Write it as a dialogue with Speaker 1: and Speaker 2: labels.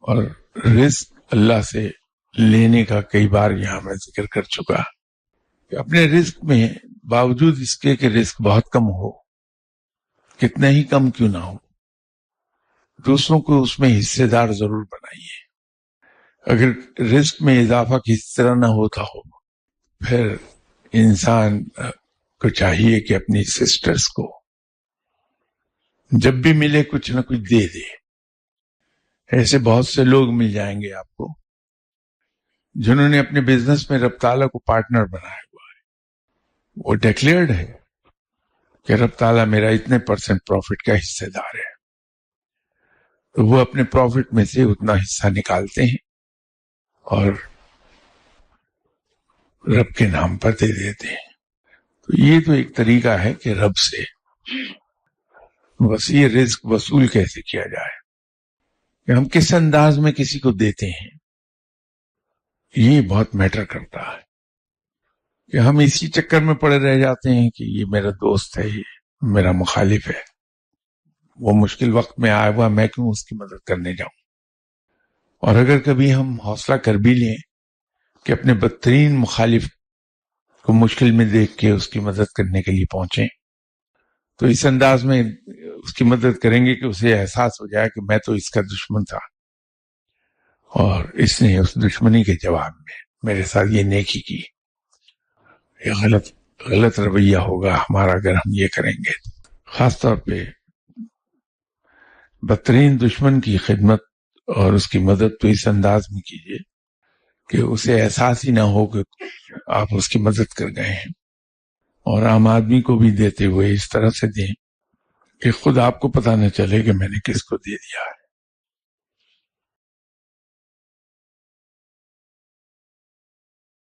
Speaker 1: اور رزق اللہ سے لینے کا کئی بار یہاں میں ذکر کر چکا کہ اپنے رزق میں باوجود اس کے کہ رزق بہت کم ہو، کتنا ہی کم کیوں نہ ہو، دوسروں کو اس میں حصے دار ضرور بنائیے۔ اگر رزق میں اضافہ کسی طرح نہ ہوتا ہو، پھر انسان کو چاہیے کہ اپنی سسٹرز کو جب بھی ملے کچھ نہ کچھ دے دے۔ ایسے بہت سے لوگ مل جائیں گے آپ کو جنہوں نے اپنے بزنس میں رب تعالیٰ کو پارٹنر بنایا ہوا ہے، وہ ڈیکلیئرڈ ہے کہ رب تعالیٰ میرا اتنے % پروفٹ کا حصہ دار ہے، تو وہ اپنے پروفٹ میں سے اتنا حصہ نکالتے ہیں اور رب کے نام پر دے دیتے ہیں۔ تو یہ تو ایک طریقہ ہے کہ رب سے وسیع رزق وصول کیسے کیا جائے، کہ ہم کس انداز میں کسی کو دیتے ہیں، یہ بہت میٹر کرتا ہے۔ کہ ہم اسی چکر میں پڑے رہ جاتے ہیں کہ یہ میرا دوست ہے، یہ میرا مخالف ہے، وہ مشکل وقت میں آیا ہوا، میں کیوں اس کی مدد کرنے جاؤں۔ اور اگر کبھی ہم حوصلہ کر بھی لیں کہ اپنے بدترین مخالف کو مشکل میں دیکھ کے اس کی مدد کرنے کے لیے پہنچیں، تو اس انداز میں اس کی مدد کریں گے کہ اسے احساس ہو جائے کہ میں تو اس کا دشمن تھا اور اس نے اس دشمنی کے جواب میں میرے ساتھ یہ نیکی کی۔ یہ غلط رویہ ہوگا ہمارا اگر ہم یہ کریں گے۔ خاص طور پہ بدترین دشمن کی خدمت اور اس کی مدد تو اس انداز میں کیجیے کہ اسے احساس ہی نہ ہو کہ آپ اس کی مدد کر گئے ہیں، اور عام آدمی کو بھی دیتے ہوئے اس طرح سے دیں کہ خود آپ کو پتہ نہ چلے کہ میں نے کس کو دے دیا ہے۔